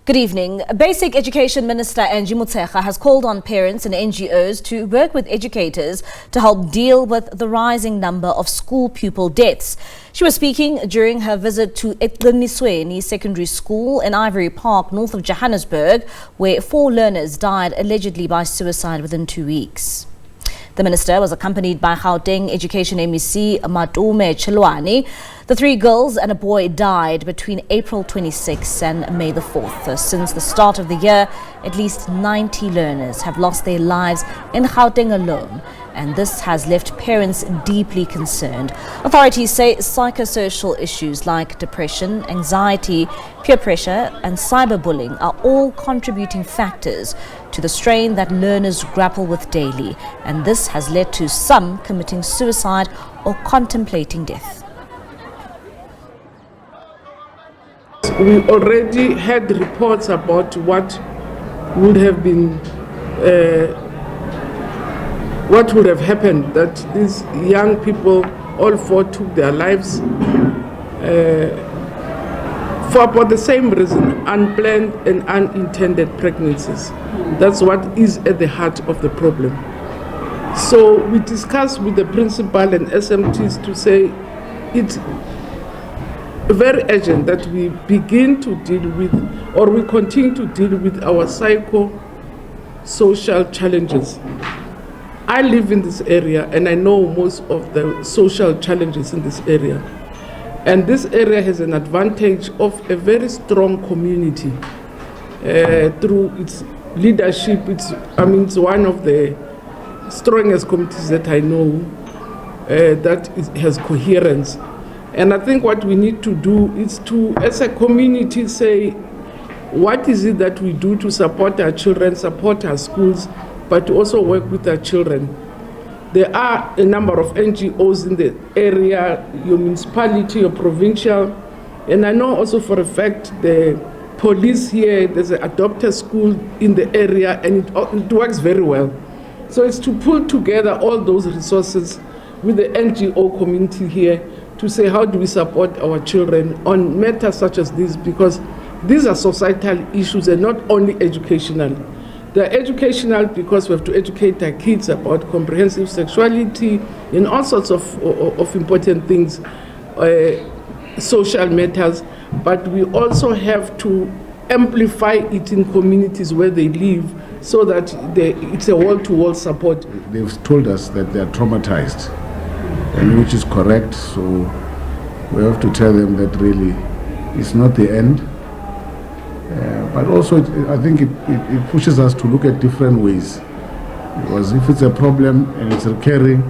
Good evening. Basic Education Minister Angie Motshekga has called on parents and NGOs to work with educators to help deal with the rising number of school pupil deaths. She was speaking during her visit to Eqinisweni Secondary School in Ivory Park, north of Johannesburg, where 4 learners died allegedly by suicide within 2 weeks. The minister was accompanied by Gauteng Education MEC Machilwane. The 3 girls and a boy died between April 26 and May the 4th. Since the start of the year, at least 90 learners have lost their lives in Gauteng alone, and this has left parents deeply concerned. Authorities say psychosocial issues like depression, anxiety, peer pressure and cyberbullying are all contributing factors to the strain that learners grapple with daily, and this has led to some committing suicide or contemplating death. We already had reports about what would have been, what would have happened, that these young people, all 4 took their lives for about the same reason, unplanned and unintended pregnancies. That's what is at the heart of the problem. So we discussed with the principal and SMTs to say it's very urgent that we begin to deal with, or we continue to deal with, our psycho-social challenges. I live in this area and I know most of the social challenges in this area. And this area has an advantage of a very strong community through its leadership. It's one of the strongest communities that I know that has coherence. And I think what we need to do is to, as a community, say, what is it that we do to support our children, support our schools, but to also work with our children. There are a number of NGOs in the area, your municipality, your provincial, and I know also for a fact the police here, there's an adopted school in the area, and it works very well. So it's to pull together all those resources with the NGO community here to say, how do we support our children on matters such as this, because these are societal issues and not only educational. They're educational because we have to educate our kids about comprehensive sexuality and all sorts of important things, social matters, but we also have to amplify it in communities where they live so that it's a wall-to-wall support. They've told us that they are traumatized, and which is correct, so we have to tell them that really it's not the end. But also I think it pushes us to look at different ways, because if it's a problem and it's recurring,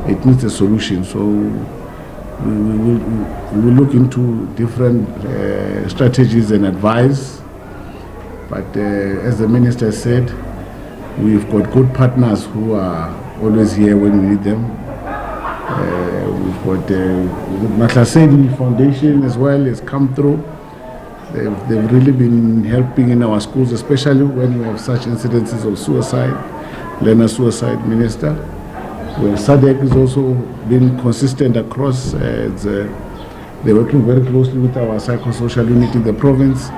it needs a solution. So we will look into different strategies and advice. But as the minister said, we've got good partners who are always here when we need them. We've got the Matlasedi Foundation as well has come through. They've really been helping in our schools, especially when we have such incidences of suicide, learner suicide, minister. Well, SADC has also been consistent across. They're working very closely with our psychosocial unit in the province.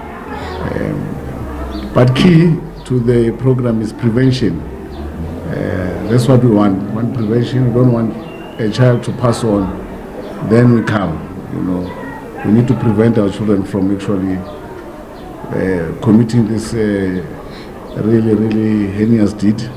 But key to the program is prevention. That's what we want. We want prevention. We don't want a child to pass on, then we come, We need to prevent our children from actually committing this really, really heinous deed.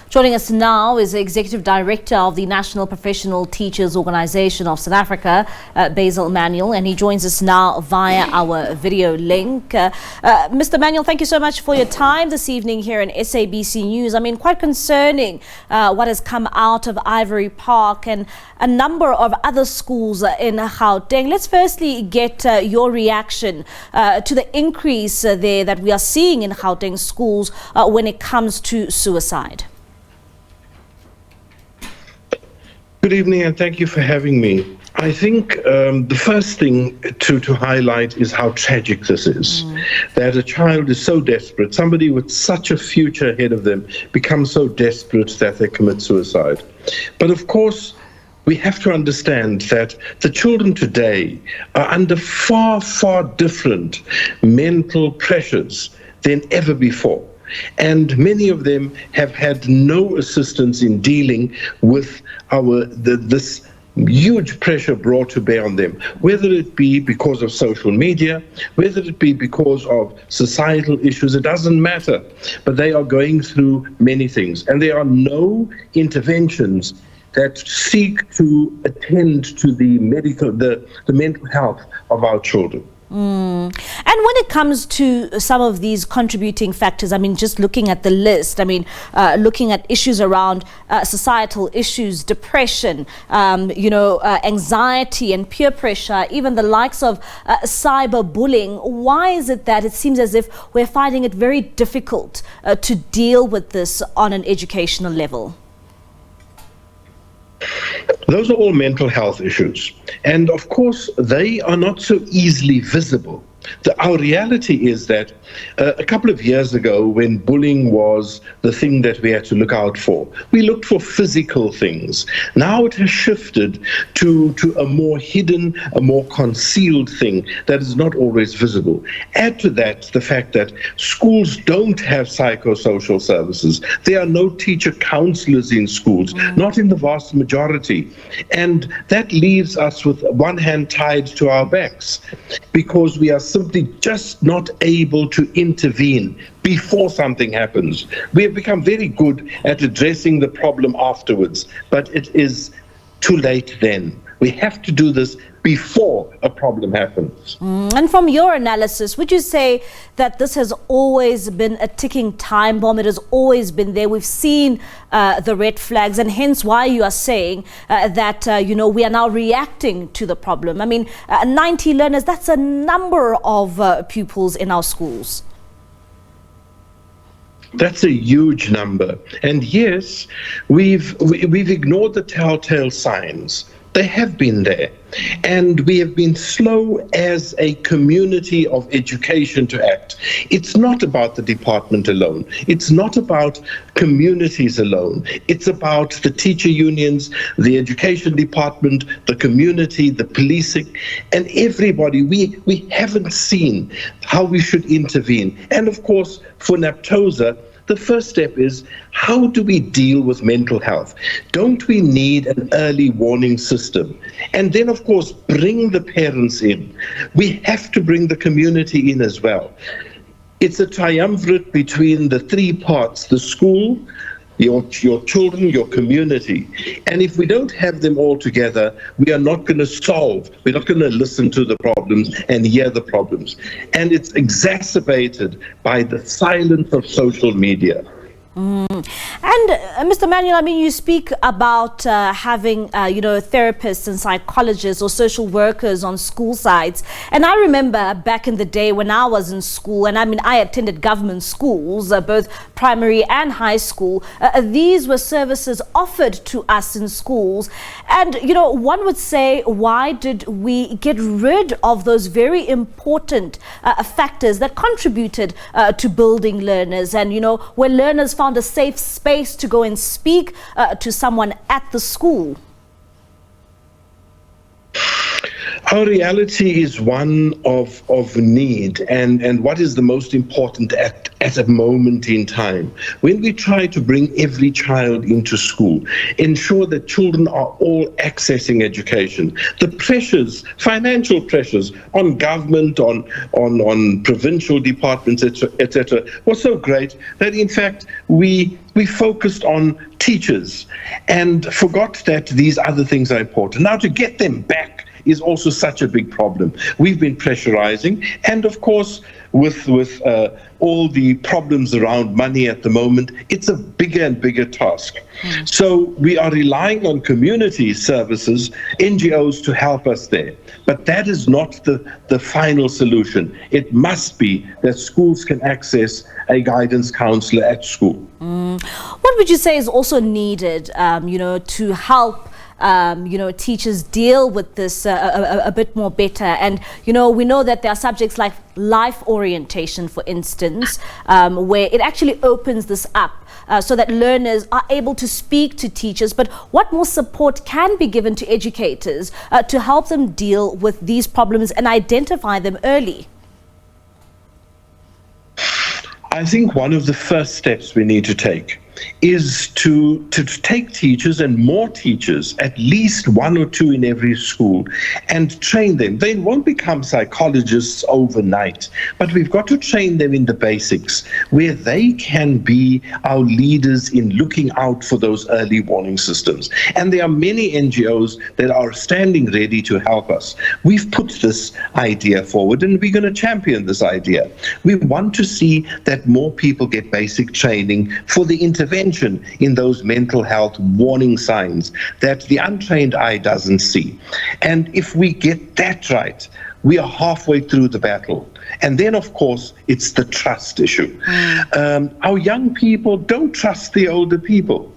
Joining us now is the Executive Director of the National Professional Teachers Organization of South Africa, Basil Manuel, and he joins us now via our video link. Mr. Manuel, thank you so much for your time this evening here in SABC News. Quite concerning what has come out of Ivory Park and a number of other schools in Gauteng. Let's firstly get your reaction to the increase there that we are seeing in Gauteng schools when it comes to suicide. Good evening, and thank you for having me. I think the first thing to highlight is how tragic this is. That a child is so desperate, somebody with such a future ahead of them becomes so desperate that they commit suicide. But of course, we have to understand that the children today are under far, far different mental pressures than ever before. And many of them have had no assistance in dealing with this huge pressure brought to bear on them, whether it be because of social media, whether it be because of societal issues, it doesn't matter. But they are going through many things, and there are no interventions that seek to attend to the mental health of our children. And when it comes to some of these contributing factors, I mean, just looking at the list, I mean, looking at issues around societal issues, depression, anxiety and peer pressure, even the likes of cyberbullying, why is it that it seems as if we're finding it very difficult to deal with this on an educational level? Those are all mental health issues. And of course, they are not so easily visible. Our reality is that a couple of years ago, when bullying was the thing that we had to look out for, we looked for physical things. Now it has shifted to a more hidden, a more concealed thing that is not always visible. Add to that the fact that schools don't have psychosocial services. There are no teacher counselors in schools, not in the vast majority. And that leaves us with one hand tied to our backs, because we are simply just not able to intervene before something happens. We have become very good at addressing the problem afterwards, but it is too late then. We have to do this before a problem happens. And from your analysis, would you say that this has always been a ticking time bomb? It has always been there. We've seen the red flags, and hence why you are saying that, we are now reacting to the problem. I mean, 90 learners, that's a number of pupils in our schools. That's a huge number. And yes, we've ignored the telltale signs. They have been there, and we have been slow as a community of education to act. It's not about the department alone. It's not about communities alone. It's about the teacher unions, the education department, the community, the policing, and everybody. We haven't seen how we should intervene. And of course, for NAPTOSA, the first step is, how do we deal with mental health? Don't we need an early warning system? And then, of course, bring the parents in. We have to bring the community in as well. It's a triumvirate between the three parts: the school, your children, your community. And if we don't have them all together, we are not going to solve, we're not going to listen to the problems and hear the problems. And it's exacerbated by the silence of social media. And Mr. Manuel, I mean, you speak about having, therapists and psychologists or social workers on school sites. And I remember back in the day when I was in school, and I mean, I attended government schools, both primary and high school. These were services offered to us in schools. And, one would say, why did we get rid of those very important factors that contributed to building learners, and, where learners found a safe space to go and speak to someone at the school? Our reality is one of need, and what is the most important at a moment in time. When we try to bring every child into school, ensure that children are all accessing education, the pressures, financial pressures on government, on provincial departments, etc., was so great that in fact we focused on teachers and forgot that these other things are important. Now, to get them back is also such a big problem. We've been pressurizing, and of course, with all the problems around money at the moment, it's a bigger and bigger task. So we are relying on community services, NGOs, to help us there. But that is not the final solution. It must be that schools can access a guidance counselor at school. What would you say is also needed, to help teachers deal with this a bit more better? And, we know that there are subjects like life orientation, for instance, where it actually opens this up so that learners are able to speak to teachers, but what more support can be given to educators to help them deal with these problems and identify them early? I think one of the first steps we need to take is to take teachers, and more teachers, at least 1 or 2 in every school, and train them. They won't become psychologists overnight, but we've got to train them in the basics, where they can be our leaders in looking out for those early warning systems. And there are many NGOs that are standing ready to help us. We've put this idea forward, and we're going to champion this idea. We want to see that more people get basic training for the intervention in those mental health warning signs that the untrained eye doesn't see. And if we get that right, we are halfway through the battle. And then, of course, it's the trust issue. Our young people don't trust the older people,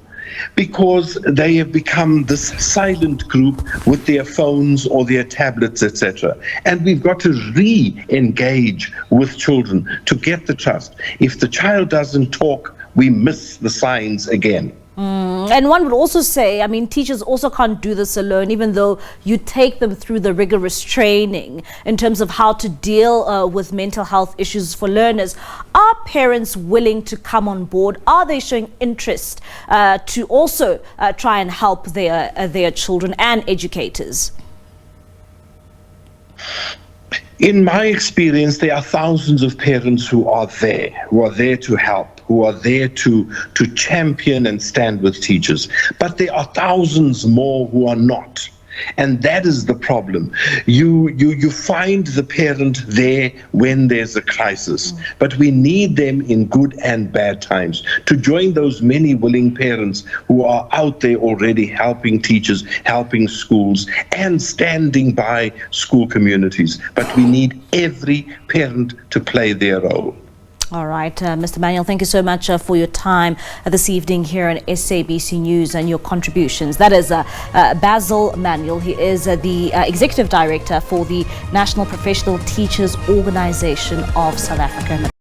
because they have become this silent group with their phones or their tablets, etc. And we've got to re-engage with children to get the trust. If the child doesn't talk, we miss the signs again. And one would also say, I mean, teachers also can't do this alone, even though you take them through the rigorous training in terms of how to deal with mental health issues for learners. Are parents willing to come on board? Are they showing interest to also try and help their children and educators? In my experience, there are thousands of parents who are there to help, who are there to champion and stand with teachers. But there are thousands more who are not. And that is the problem. You find the parent there when there's a crisis, but we need them in good and bad times to join those many willing parents who are out there already helping teachers, helping schools, and standing by school communities. But we need every parent to play their role. All right, Mr. Manuel, thank you so much for your time this evening here on SABC News and your contributions. That is Basil Manuel. He is the Executive Director for the National Professional Teachers Organization of South Africa.